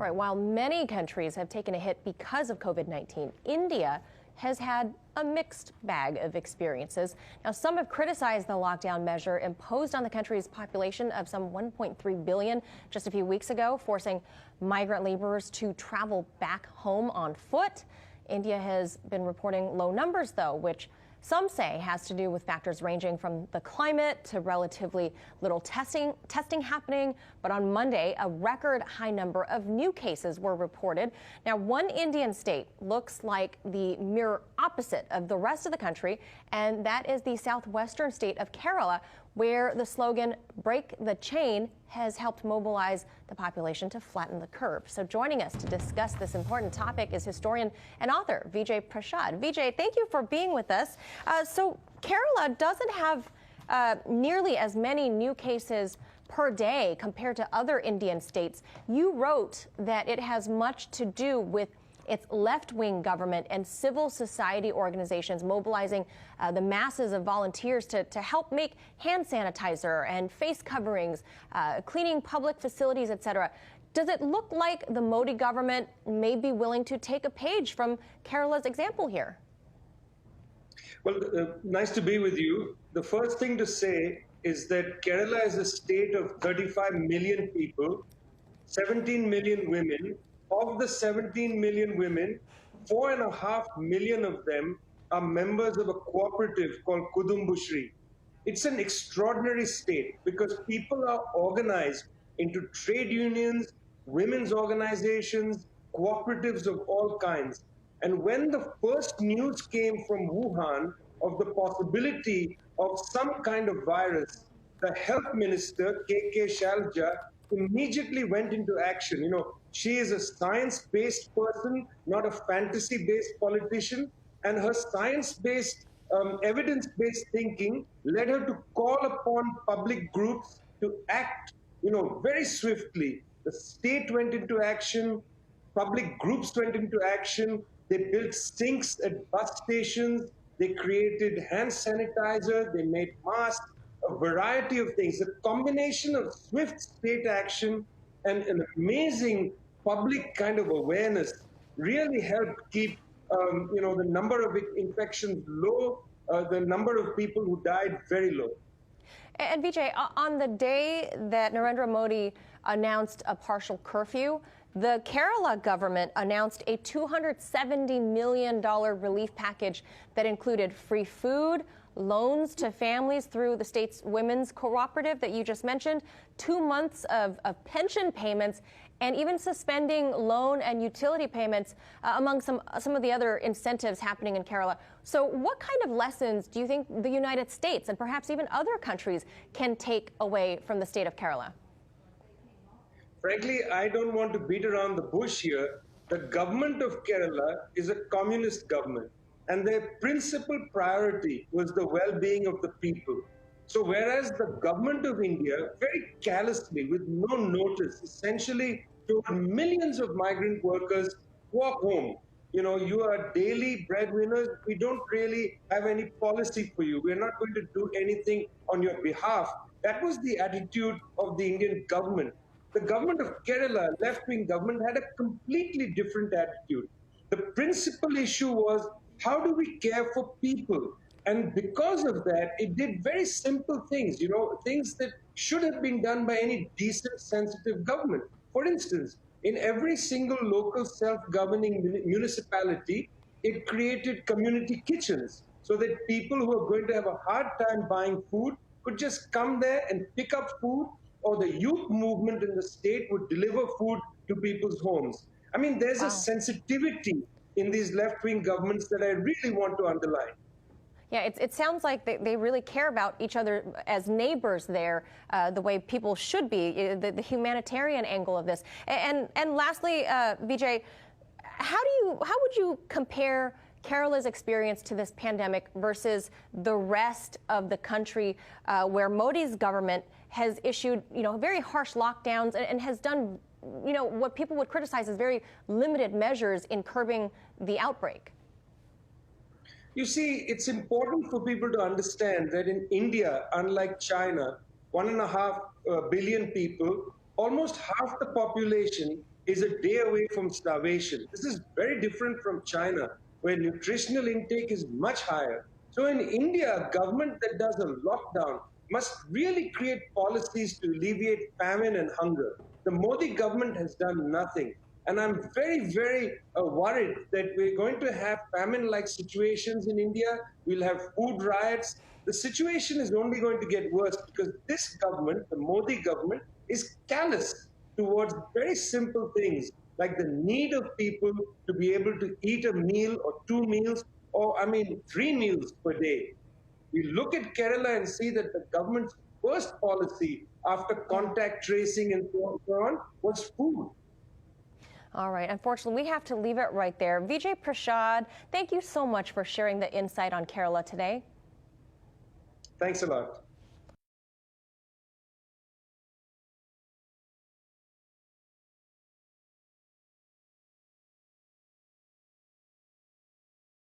All right, while many countries have taken a hit because of COVID-19, India has had a mixed bag of experiences. Now, some have criticized the lockdown measure imposed on the country's population of some 1.3 billion just a few weeks ago, forcing migrant laborers to travel back home on foot. India has been reporting low numbers, though, which some say has to do with factors ranging from the climate to relatively little testing happening. But on Monday, a record high number of new cases were reported. Now, one Indian state looks like the mirror opposite of the rest of the country, and that is the southwestern state of Kerala, where the slogan "Break the Chain" has helped mobilize the population to flatten the curve. So joining us to discuss this important topic is historian and author Vijay Prashad. Vijay, thank you for being with us. So Kerala doesn't have nearly as many new cases per day compared to other Indian states. You wrote that it has much to do with its left-wing government and civil society organizations mobilizing the masses of volunteers to help make hand sanitizer and face coverings, cleaning public facilities, etc. Does it look like the Modi government may be willing to take a page from Kerala's example here? Well, nice to be with you. The first thing to say is that Kerala is a state of 35 million people, 17 million women. Of the 17 million women, 4.5 million of them are members of a cooperative called Kudumbushri. It's an extraordinary state because people are organized into trade unions, women's organizations, cooperatives of all kinds. And when the first news came from Wuhan of the possibility of some kind of virus, the health minister, K.K. Shalja, immediately went into action. She is a science-based person, not a fantasy-based politician, and her science-based, evidence-based thinking led her to call upon public groups to act, very swiftly. The state went into action, public groups went into action, they built sinks at bus stations, they created hand sanitizer, they made masks, a variety of things. A combination of swift state action and an amazing public kind of awareness really helped keep the number of infections low, the number of people who died very low. And Vijay, on the day that Narendra Modi announced a partial curfew, the Kerala government announced a $270 million relief package that included free food, loans to families through the state's women's cooperative that you just mentioned, 2 months of pension payments, and even suspending loan and utility payments among some of the other incentives happening in Kerala. So what kind of lessons do you think the United States and perhaps even other countries can take away from the state of Kerala? Frankly, I don't want to beat around the bush here. The government of Kerala is a communist government, and their principal priority was the well-being of the people. So whereas the government of India very callously, with no notice, essentially told millions of migrant workers, walk home. You are daily breadwinners. We don't really have any policy for you. We're not going to do anything on your behalf. That was the attitude of the Indian government. The government of Kerala, left-wing government, had a completely different attitude. The principal issue was, how do we care for people? And because of that, it did very simple things, things that should have been done by any decent, sensitive government. For instance, in every single local self-governing municipality, it created community kitchens so that people who are going to have a hard time buying food could just come there and pick up food, or the youth movement in the state would deliver food to people's homes. I mean, there's a sensitivity in these left-wing governments that I really want to underline. Yeah, it sounds like they really care about each other as neighbors there, the way people should be, the humanitarian angle of this. And lastly, Vijay, how would you compare Kerala's experience to this pandemic versus the rest of the country, where Modi's government has issued, very harsh lockdowns and has done, what people would criticize as very limited measures in curbing the outbreak? You see, it's important for people to understand that in India, unlike China, 1.5 billion people, almost half the population is a day away from starvation. This is very different from China, where nutritional intake is much higher. So in India, a government that does a lockdown must really create policies to alleviate famine and hunger. The Modi government has done nothing. And I'm very worried that we're going to have famine-like situations in India. We'll have food riots. The situation is only going to get worse because this government, the Modi government, is callous towards very simple things like the need of people to be able to eat a meal or two meals or, 3 meals per day. We look at Kerala and see that the government's first policy after contact tracing and so on was food. All right. Unfortunately, we have to leave it right there. Vijay Prashad, thank you so much for sharing the insight on Kerala today. Thanks a lot.